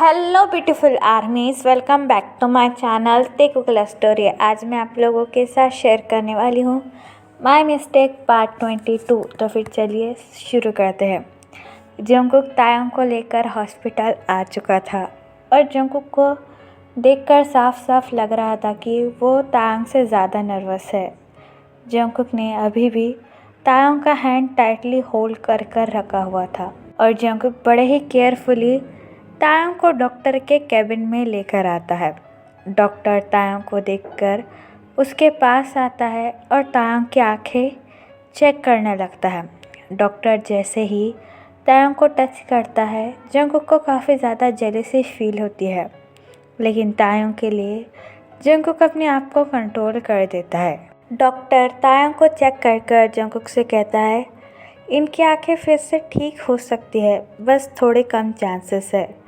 Hello beautiful armies, welcome back to my channel तेकुकला story. आज मैं आप लोगों के साथ शेयर करने वाली हूँ माय मिस्टेक पार्ट 22। तो फिर चलिए शुरू करते हैं। जंगकुक तायोंग को लेकर हॉस्पिटल आ चुका था और जंगकुक को देखकर साफ साफ लग रहा था कि वो तायोंग से ज़्यादा नर्वस है। जंगकुक ने अभी भी तायोंग का हैंड टाइटली होल्ड कर कर रखा हुआ था और जंगकुक बड़े ही केयरफुली तायोंग को डॉक्टर के केबिन में लेकर आता है। डॉक्टर तायोंग को देखकर उसके पास आता है और तायोंग की आंखें चेक करने लगता है। डॉक्टर जैसे ही तायोंग को टच करता है, जंगकुक को काफ़ी ज़्यादा जेलसी फील होती है, लेकिन तायोंग के लिए जंगकुक अपने आप को कंट्रोल कर देता है। डॉक्टर तायोंग को चेक कर कर जंगकुक से कहता है, इनकी आंखें फिर से ठीक हो सकती है, बस थोड़े कम चांसेस है।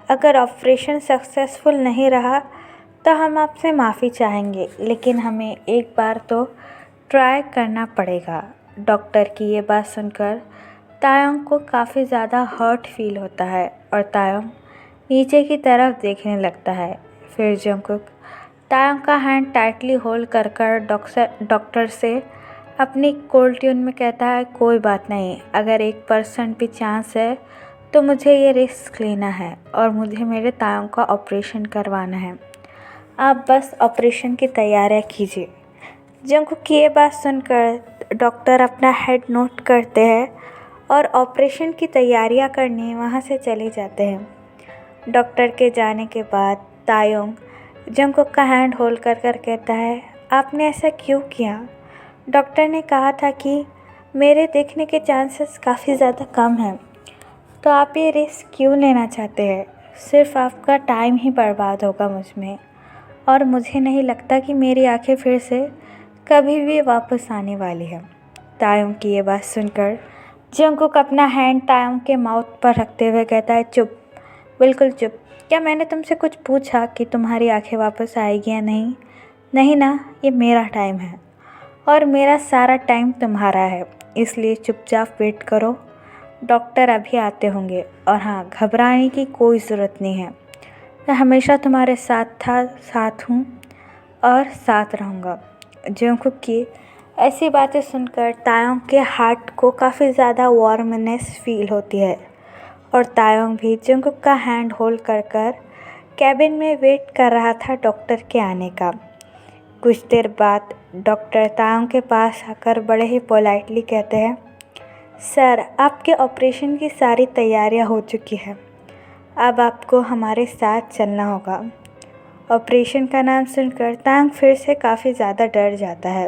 अगर ऑपरेशन सक्सेसफुल नहीं रहा तो हम आपसे माफ़ी चाहेंगे, लेकिन हमें एक बार तो ट्राई करना पड़ेगा। डॉक्टर की ये बात सुनकर तायोंग को काफ़ी ज़्यादा हर्ट फील होता है और तायोंग नीचे की तरफ देखने लगता है। फिर जंगकुक तायोंग का हैंड टाइटली होल्ड कर कर डॉक्टर से अपनी कोल्ड ट्यून में कहता है, कोई बात नहीं, अगर 1% भी चांस है तो मुझे ये रिस्क लेना है और मुझे मेरे तायोंग का ऑपरेशन करवाना है। आप बस ऑपरेशन की तैयारियां कीजिए। जंगकुक की ये बात सुनकर डॉक्टर अपना हेड नोट करते हैं और ऑपरेशन की तैयारियां करने वहाँ से चले जाते हैं। डॉक्टर के जाने के बाद तायोंग जंगकुक का हैंड होल्ड कर कर कहता है, आपने ऐसा क्यों किया? डॉक्टर ने कहा था कि मेरे देखने के चांसेस काफ़ी ज़्यादा कम हैं, तो आप ये रिस्क क्यों लेना चाहते हैं? सिर्फ आपका टाइम ही बर्बाद होगा मुझ में, और मुझे नहीं लगता कि मेरी आंखें फिर से कभी भी वापस आने वाली है। तायोंग की ये बात सुनकर जंगकुक अपना हैंड तायोंग के माउथ पर रखते हुए कहता है, चुप, बिल्कुल चुप। क्या मैंने तुमसे कुछ पूछा कि तुम्हारी आंखें वापस आएगी या नहीं? नहीं ना, ये मेरा टाइम है और मेरा सारा टाइम तुम्हारा है, इसलिए चुपचाप वेट करो। डॉक्टर अभी आते होंगे, और हाँ, घबराने की कोई ज़रूरत नहीं है। मैं हमेशा तुम्हारे साथ हूँ और साथ रहूँगा। जंगकुक की ऐसी बातें सुनकर तायोंग के हार्ट को काफ़ी ज़्यादा वार्मनेस फील होती है और तायोंग भी जंगकुक का हैंड होल्ड कर कर कैबिन में वेट कर रहा था डॉक्टर के आने का। कुछ देर बाद डॉक्टर तायोंग के पास आकर बड़े ही पोलाइटली कहते हैं, सर, आपके ऑपरेशन की सारी तैयारियां हो चुकी हैं, अब आपको हमारे साथ चलना होगा। ऑपरेशन का नाम सुनकर तायोंग फिर से काफ़ी ज़्यादा डर जाता है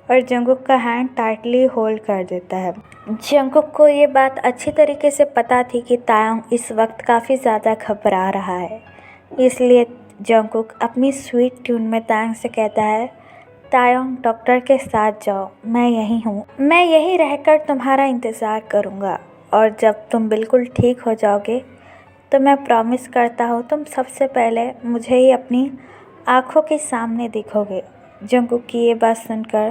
और जंगकुक का हैंड टाइटली होल्ड कर देता है। जंगकुक को ये बात अच्छी तरीके से पता थी कि तायोंग इस वक्त काफ़ी ज़्यादा घबरा रहा है, इसलिए जंगकुक अपनी स्वीट ट्यून में तायोंग से कहता है, तायोंग, डॉक्टर के साथ जाओ, मैं यहीं हूँ। मैं यहीं रहकर तुम्हारा इंतज़ार करूँगा और जब तुम बिल्कुल ठीक हो जाओगे तो मैं प्रॉमिस करता हूँ तुम सबसे पहले मुझे ही अपनी आँखों के सामने दिखोगे। जंगकुक की ये बात सुनकर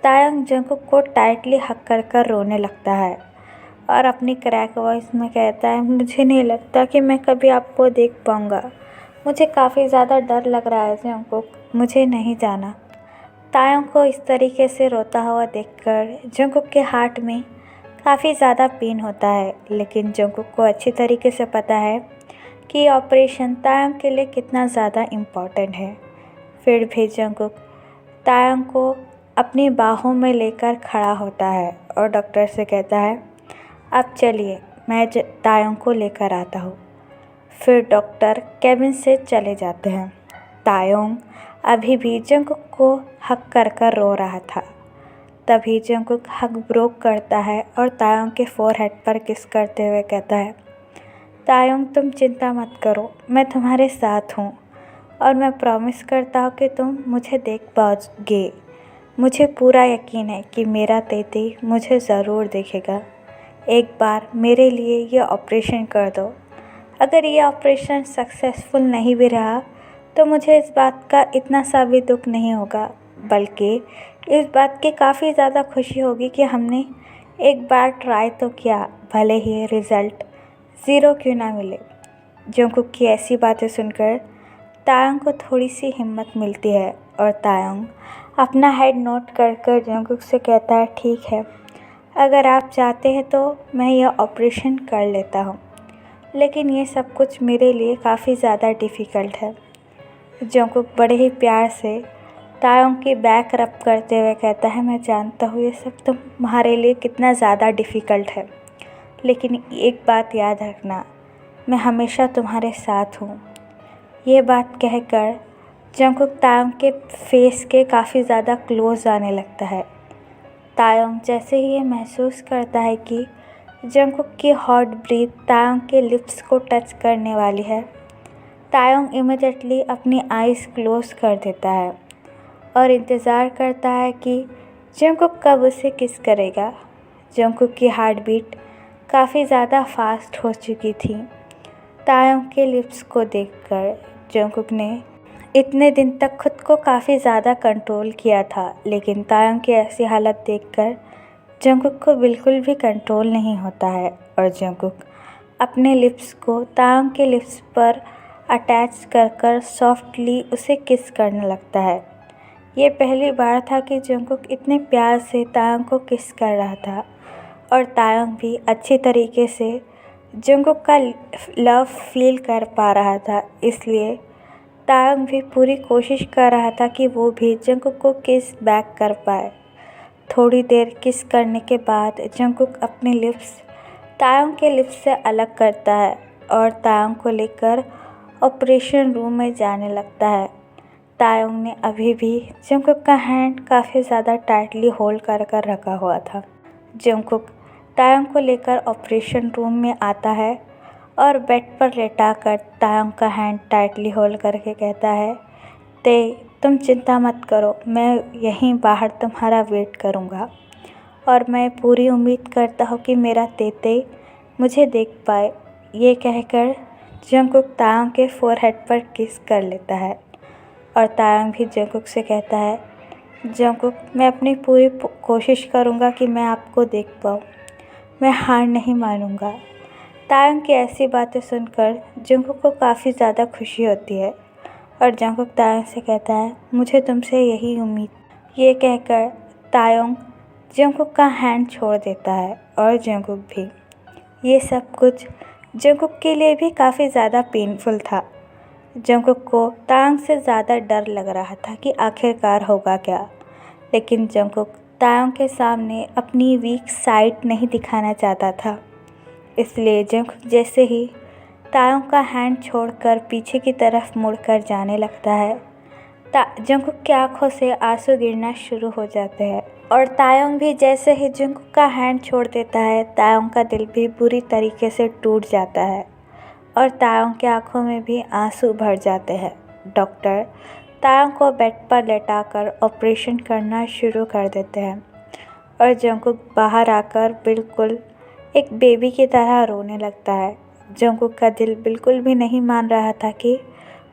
तायोंग जंगकुक को टाइटली हक कर कर रोने लगता है और अपनी क्रैक वॉइस में कहता है, मुझे नहीं लगता कि मैं कभी आपको देख पाऊँगा। मुझे काफ़ी ज़्यादा डर लग रहा है जंगकुक, मुझे नहीं जाना। तायोंग को इस तरीके से रोता हुआ देखकर जंगकुक के हार्ट में काफ़ी ज़्यादा पेन होता है, लेकिन जंगकुक को अच्छी तरीके से पता है कि ऑपरेशन तायोंग के लिए कितना ज़्यादा इम्पॉर्टेंट है। फिर भी जंगकुक तायोंग को अपनी बाहों में लेकर खड़ा होता है और डॉक्टर से कहता है, अब चलिए, मैं तायोंग को लेकर आता हूँ। फिर डॉक्टर केबिन से चले जाते हैं। तायोंग अभी भी जंगकुक को हक कर कर रो रहा था। तभी जंगकुक हक ब्रोक करता है और तायोंग के फोरहेड पर किस करते हुए कहता है, तायोंग, तुम चिंता मत करो, मैं तुम्हारे साथ हूँ और मैं प्रॉमिस करता हूँ कि तुम मुझे देख पाओगे। मुझे पूरा यकीन है कि मेरा तेती मुझे ज़रूर देखेगा। एक बार मेरे लिए ये ऑपरेशन कर दो। अगर ये ऑपरेशन सक्सेसफुल नहीं भी रहा तो मुझे इस बात का इतना सा भी दुख नहीं होगा, बल्कि इस बात की काफ़ी ज़्यादा खुशी होगी कि हमने एक बार ट्राई तो किया, भले ही रिज़ल्ट 0 क्यों ना मिले। जंगकुक की ऐसी बातें सुनकर तायंग को थोड़ी सी हिम्मत मिलती है और तायंग अपना हेड नोट कर कर जंगकुक से कहता है, ठीक है, अगर आप चाहते हैं तो मैं यह ऑपरेशन कर लेता हूँ, लेकिन ये सब कुछ मेरे लिए काफ़ी ज़्यादा डिफ़िकल्ट है। जंगकुक बड़े ही प्यार से तायंग की बैक रब करते हुए कहता है, मैं जानता हूँ ये सब तुम्हारे लिए कितना ज़्यादा डिफ़िकल्ट है, लेकिन एक बात याद रखना, मैं हमेशा तुम्हारे साथ हूँ। ये बात कहकर जंगकुक तायंग के फेस के काफ़ी ज़्यादा क्लोज आने लगता है। तायंग जैसे ही ये महसूस करता है कि जंगकुक की हॉट ब्रीथ तायंग के लिप्स को टच करने वाली है, तायंग इमीडिएटली अपनी आइज़ क्लोज कर देता है और इंतज़ार करता है कि जंगकुक कब उसे किस करेगा। जंगकुक की हार्ट बीट काफ़ी ज़्यादा फास्ट हो चुकी थी। तायंग के लिप्स को देखकर जंगकुक ने इतने दिन तक खुद को काफ़ी ज़्यादा कंट्रोल किया था, लेकिन तायंग की ऐसी हालत देखकर जंगकुक को बिल्कुल भी कंट्रोल नहीं होता है और जंगकुक अपने लिप्स को तायंग के लिप्स पर अटैच कर कर सॉफ्टली उसे किस करने लगता है। ये पहली बार था कि जंगकुक इतने प्यार से तायंग को किस कर रहा था और तायंग भी अच्छी तरीके से जंगकुक का लव फील कर पा रहा था, इसलिए तायंग भी पूरी कोशिश कर रहा था कि वो भी जंगकुक को किस बैक कर पाए। थोड़ी देर किस करने के बाद जंगकुक अपने लिप्स तायंग के लिप्स से अलग करता है और तायंग को लेकर ऑपरेशन रूम में जाने लगता है। तायंग ने अभी भी जंगकुक का हैंड काफ़ी ज़्यादा टाइटली होल्ड कर कर रखा हुआ था। जंगकुक तायंग को लेकर ऑपरेशन रूम में आता है और बेड पर लेटा कर तायंग का हैंड टाइटली होल्ड करके कहता है, तुम चिंता मत करो, मैं यहीं बाहर तुम्हारा वेट करूँगा और मैं पूरी उम्मीद करता हूँ कि मेरा तेते मुझे देख पाए। ये कहकर जंगकुक तायंग के फोरहेड पर किस कर लेता है और तायंग भी जंगकुक से कहता है, जंगकुक, मैं अपनी पूरी कोशिश करूँगा कि मैं आपको देख पाऊँ, मैं हार नहीं मानूँगा। तायंग की ऐसी बातें सुनकर जंगकुक को काफ़ी ज़्यादा खुशी होती है और जंगकुक तायंग से कहता है, मुझे तुमसे यही उम्मीद। ये कहकर तायंग जंगकुक का हैंड छोड़ देता है और जंगकुक भी। ये सब कुछ जंगकुक के लिए भी काफ़ी ज़्यादा पेनफुल था। जंगकुक को तायंग से ज़्यादा डर लग रहा था कि आखिरकार होगा क्या, लेकिन जंगकुक तायंग के सामने अपनी वीक साइड नहीं दिखाना चाहता था, इसलिए जंगकुक जैसे ही तायंग का हैंड छोड़कर पीछे की तरफ मुड़कर जाने लगता है, जंगकुक की आंखों से आंसू गिरना शुरू हो जाते हैं और तायंग भी जैसे ही जंगकुक का हैंड छोड़ देता है, तायंग का दिल भी बुरी तरीके से टूट जाता है और तायंग की आंखों में भी आंसू भर जाते हैं। डॉक्टर तायंग को बेड पर लेटाकर ऑपरेशन करना शुरू कर देते हैं और जंगकुक बाहर आकर बिल्कुल एक बेबी की तरह रोने लगता है। जंगकुक का दिल बिल्कुल भी नहीं मान रहा था कि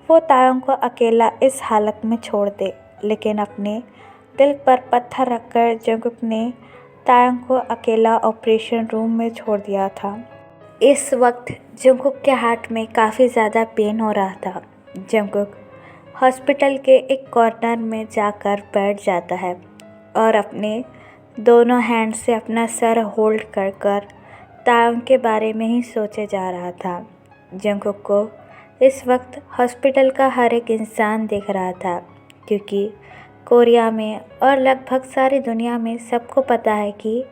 वो तायंग को अकेला इस हालत में छोड़ दे, लेकिन अपने दिल पर पत्थर रखकर जंगकुक ने तायंग को अकेला ऑपरेशन रूम में छोड़ दिया था। इस वक्त जंगकुक के हार्ट में काफ़ी ज़्यादा पेन हो रहा था। जंगकुक हॉस्पिटल के एक कॉर्नर में जाकर बैठ जाता है और अपने दोनों हैंड से अपना सर होल्ड कर कर तायंग के बारे में ही सोचे जा रहा था। जंगकुक को इस वक्त हॉस्पिटल का हर एक इंसान देख रहा था, क्योंकि कोरिया में और लगभग सारी दुनिया में सबको पता है कि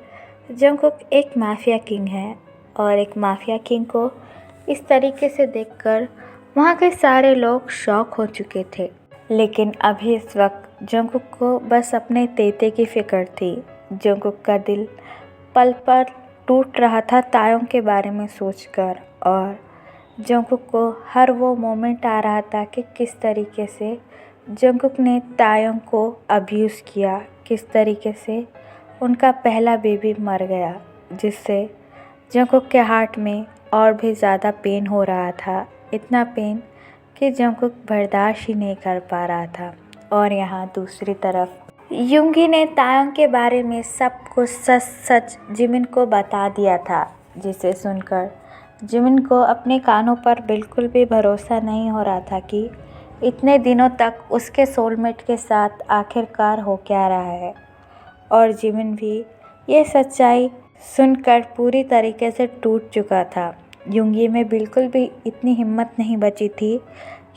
जंगकुक एक माफिया किंग है और एक माफिया किंग को इस तरीके से देखकर वहाँ के सारे लोग शॉक हो चुके थे। लेकिन अभी इस वक्त जंगकुक को बस अपने तेते की फिक्र थी। जंगकुक का दिल पल पर टूट रहा था तायंग के बारे में सोचकर और जंगकुक को हर वो मोमेंट आ रहा था कि किस तरीके से जंगकुक ने तायंग को अब्यूज़ किया, किस तरीके से उनका पहला बेबी मर गया, जिससे जंगकुक के हार्ट में और भी ज़्यादा पेन हो रहा था। इतना पेन कि जंगकुक बर्दाश्त ही नहीं कर पा रहा था। और यहाँ दूसरी तरफ युंगी ने तायंग के बारे में सब कुछ सच सच जिमिन को बता दिया था, जिसे सुनकर जिमिन को अपने कानों पर बिल्कुल भी भरोसा नहीं हो रहा था कि इतने दिनों तक उसके सोलमेट के साथ आखिरकार हो क्या रहा है। और जिमिन भी ये सच्चाई सुनकर पूरी तरीके से टूट चुका था। युंगी में बिल्कुल भी इतनी हिम्मत नहीं बची थी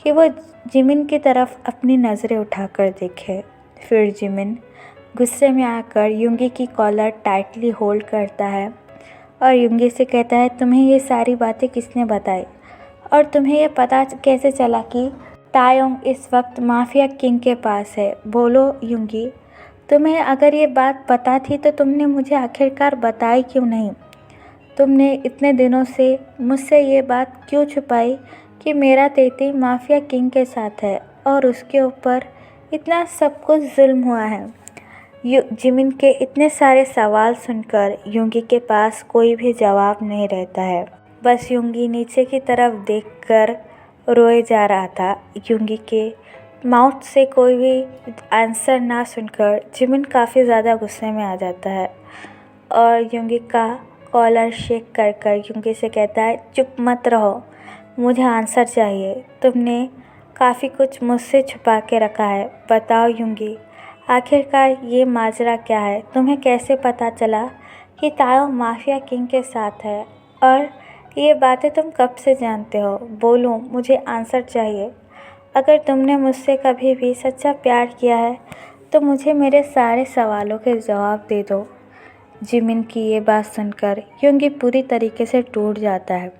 कि वो जिमिन की तरफ अपनी नज़रें उठाकर देखे। फिर जिमिन गुस्से में आकर युंगी की कॉलर टाइटली होल्ड करता है और युंगी से कहता है, तुम्हें ये सारी बातें किसने बताई और तुम्हें ये पता कैसे चला कि तायोंग इस वक्त माफिया किंग के पास है? बोलो युंगी, तुम्हें अगर ये बात पता थी तो तुमने मुझे आखिरकार बताई क्यों नहीं? तुमने इतने दिनों से मुझसे ये बात क्यों छुपाई कि मेरा तेती माफिया किंग के साथ है और उसके ऊपर इतना सब कुछ जुल्म हुआ है? जिमिन के इतने सारे सवाल सुनकर युंगी के पास कोई भी जवाब नहीं रहता है। बस युंगी नीचे की तरफ देखकर रोए जा रहा था। युंगी के माउथ से कोई भी आंसर ना सुनकर जिमिन काफ़ी ज़्यादा गुस्से में आ जाता है और युंगी का कॉलर शेक कर कर युंगी से कहता है, चुप मत रहो, मुझे आंसर चाहिए। तुमने काफ़ी कुछ मुझसे छुपा के रखा है। बताओ युंगी, आखिरकार ये माजरा क्या है? तुम्हें कैसे पता चला कि तायो माफिया किंग के साथ है और ये बातें तुम कब से जानते हो? बोलो, मुझे आंसर चाहिए। अगर तुमने मुझसे कभी भी सच्चा प्यार किया है तो मुझे मेरे सारे सवालों के जवाब दे दो। जिमिन की ये बात सुनकर युंगी पूरी तरीके से टूट जाता है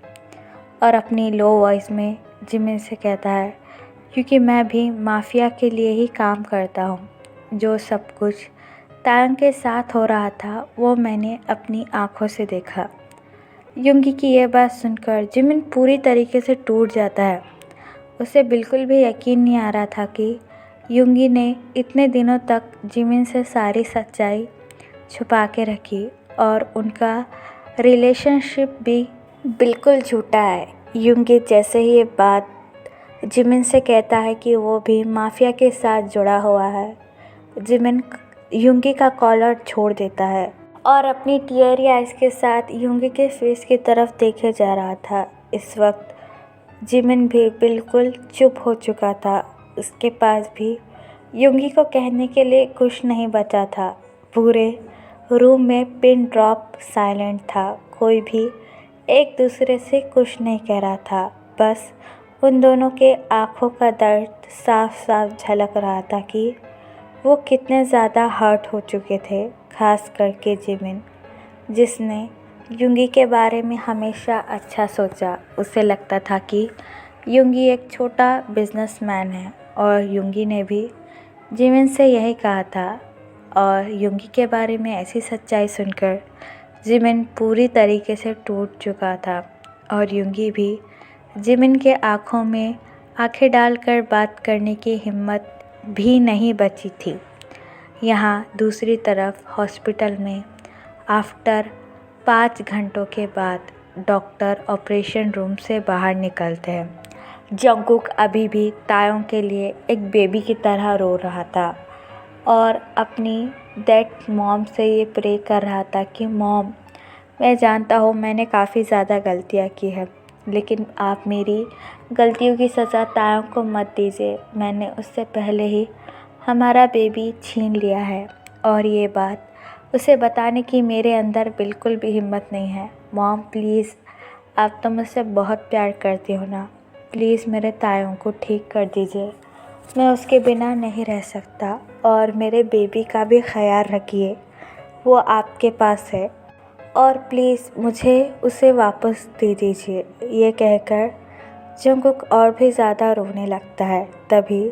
और अपनी लो वॉइस में जिमिन से कहता है, क्योंकि मैं भी माफिया के लिए ही काम करता हूँ। जो सब कुछ तायंग के साथ हो रहा था वो मैंने अपनी आँखों से देखा। युंगी की ये बात सुनकर जिमिन पूरी तरीके से टूट जाता है। उसे बिल्कुल भी यकीन नहीं आ रहा था कि युंगी ने इतने दिनों तक जिमिन से सारी सच्चाई छुपा के रखी और उनका रिलेशनशिप भी बिल्कुल झूठा है। युंगी जैसे ही ये बात जिमिन से कहता है कि वो भी माफिया के साथ जुड़ा हुआ है, जिमिन युंगी का कॉलर छोड़ देता है और अपनी टीयरी आइज के साथ युंगी के फेस की तरफ देखे जा रहा था। इस वक्त जिमिन भी बिल्कुल चुप हो चुका था। उसके पास भी युंगी को कहने के लिए कुछ नहीं बचा था। पूरे रूम में पिन ड्रॉप साइलेंट था। कोई भी एक दूसरे से कुछ नहीं कह रहा था। बस उन दोनों के आँखों का दर्द साफ साफ झलक रहा था कि वो कितने ज़्यादा हर्ट हो चुके थे। खास करके जिमिन, जिसने युंगी के बारे में हमेशा अच्छा सोचा। उसे लगता था कि युंगी एक छोटा बिजनेसमैन है और युंगी ने भी जिमिन से यही कहा था। और युंगी के बारे में ऐसी सच्चाई सुनकर जिमिन पूरी तरीके से टूट चुका था और युंगी भी जिमिन के आँखों में आंखें डालकर बात करने की हिम्मत भी नहीं बची थी। यहाँ दूसरी तरफ हॉस्पिटल में आफ्टर 5 घंटों के बाद डॉक्टर ऑपरेशन रूम से बाहर निकलते हैं। जंगकुक अभी भी तायों के लिए एक बेबी की तरह रो रहा था और अपनी डेड मॉम से ये प्रे कर रहा था कि मॉम, मैं जानता हूँ मैंने काफ़ी ज़्यादा गलतियाँ की है, लेकिन आप मेरी गलतियों की सज़ा तायों को मत दीजिए। मैंने उससे पहले ही हमारा बेबी छीन लिया है और ये बात उसे बताने की मेरे अंदर बिल्कुल भी हिम्मत नहीं है। मॉम प्लीज़, आप तो मुझसे बहुत प्यार करती हो ना, प्लीज़ मेरे तायों को ठीक कर दीजिए। मैं उसके बिना नहीं रह सकता और मेरे बेबी का भी ख्याल रखिए, वो आपके पास है और प्लीज़ मुझे उसे वापस दे दीजिए। ये कहकर जंगकुक और भी ज़्यादा रोने लगता है। तभी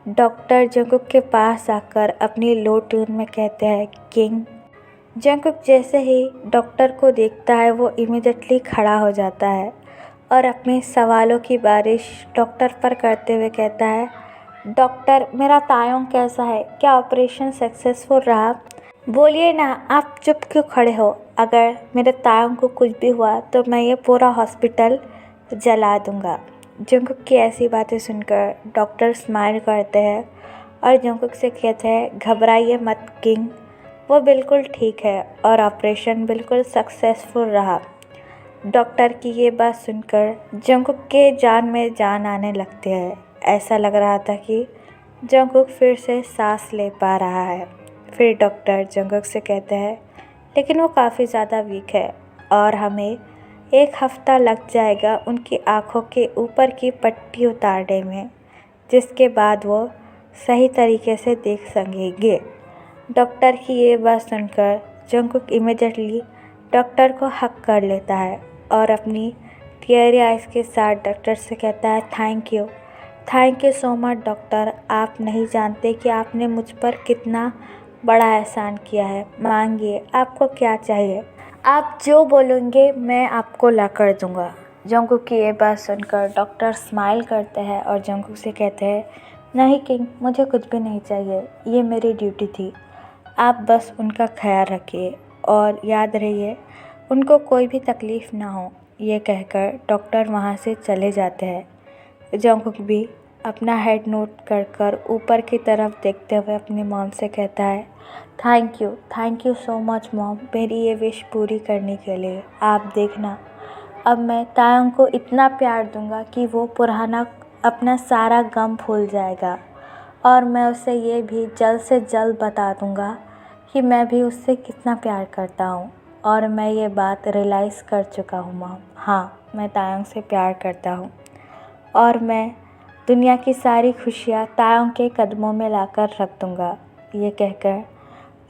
डॉक्टर जंगकुक के पास आकर अपनी लो ट्यून में कहते हैं, किंग। जंगकुक जैसे ही डॉक्टर को देखता है वो इमीडिएटली खड़ा हो जाता है और अपने सवालों की बारिश डॉक्टर पर करते हुए कहता है, डॉक्टर मेरा तायों कैसा है? क्या ऑपरेशन सक्सेसफुल रहा? बोलिए ना, आप चुप क्यों खड़े हो? अगर मेरे तायों को कुछ भी हुआ तो मैं ये पूरा हॉस्पिटल जला दूंगा। जंगकुक की ऐसी बातें सुनकर डॉक्टर स्माइल करते हैं और जंगकुक से कहते हैं, घबराइए मत किंग, वो बिल्कुल ठीक है और ऑपरेशन बिल्कुल सक्सेसफुल रहा। डॉक्टर की ये बात सुनकर जंगकुक के जान में जान आने लगती है। ऐसा लग रहा था कि जंगकुक फिर से सांस ले पा रहा है। फिर डॉक्टर जंगकुक से कहते हैं, लेकिन वो काफ़ी ज़्यादा वीक है और हमें 1 हफ्ता लग जाएगा उनकी आँखों के ऊपर की पट्टी उतारने में, जिसके बाद वो सही तरीके से देख सकेंगे। डॉक्टर की ये बात सुनकर जंगकुक इमीडिएटली डॉक्टर को हक कर लेता है और अपनी टीयरी आइज़ के साथ डॉक्टर से कहता है, thank you so much doctor. आप नहीं जानते कि आपने मुझ पर कितना बड़ा एहसान किया है। मांगिए, आपको क्या चाहिए? आप जो बोलेंगे मैं आपको ला कर दूँगा। जंगकुक की ये बात सुनकर डॉक्टर स्माइल करते हैं और जंगकुक से कहते हैं, नहीं किंग, मुझे कुछ भी नहीं चाहिए, ये मेरी ड्यूटी थी। आप बस उनका ख्याल रखिए और याद रहिए उनको कोई भी तकलीफ़ ना हो। ये कहकर डॉक्टर वहाँ से चले जाते हैं। जंगकुक भी अपना हेड नोट कर ऊपर की तरफ देखते हुए अपनी मॉम से कहता है, thank you so much mom, मेरी ये विश पूरी करने के लिए। आप देखना, अब मैं तायोंग को इतना प्यार दूंगा कि वो पुराना अपना सारा गम भूल जाएगा और मैं उसे ये भी जल्द से जल्द बता दूंगा कि मैं भी उससे कितना प्यार करता हूँ और मैं ये बात रियलाइज़ कर चुका हूँ मॉम। हाँ, मैं तायोंग से प्यार करता हूँ और मैं दुनिया की सारी खुशियाँ तायोंग के कदमों में लाकर रख दूँगा। ये कहकर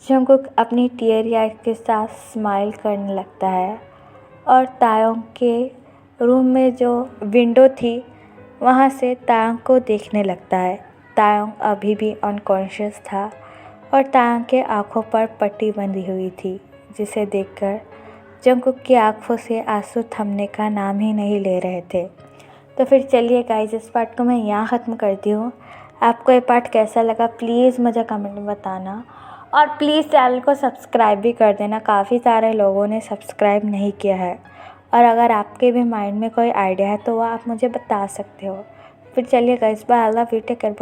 जंगकुक अपनी टीयरी आइज़ के साथ स्माइल करने लगता है और तायोंग के रूम में जो विंडो थी वहाँ से तायोंग को देखने लगता है। तायोंग अभी भी अनकॉन्शियस था और तायोंग के आँखों पर पट्टी बंधी हुई थी, जिसे देखकर जंगकुक की आँखों से आंसू थमने का नाम ही नहीं ले रहे थे। तो फिर चलिए गाइस, इस पार्ट को मैं यहाँ ख़त्म करती हूँ। आपको ये पार्ट कैसा लगा प्लीज़ मुझे कमेंट में बताना और प्लीज़ चैनल को सब्सक्राइब भी कर देना। काफ़ी सारे लोगों ने सब्सक्राइब नहीं किया है और अगर आपके भी माइंड में कोई आइडिया है तो वो आप मुझे बता सकते हो। फिर चलिए guys, bye, I love you, take care.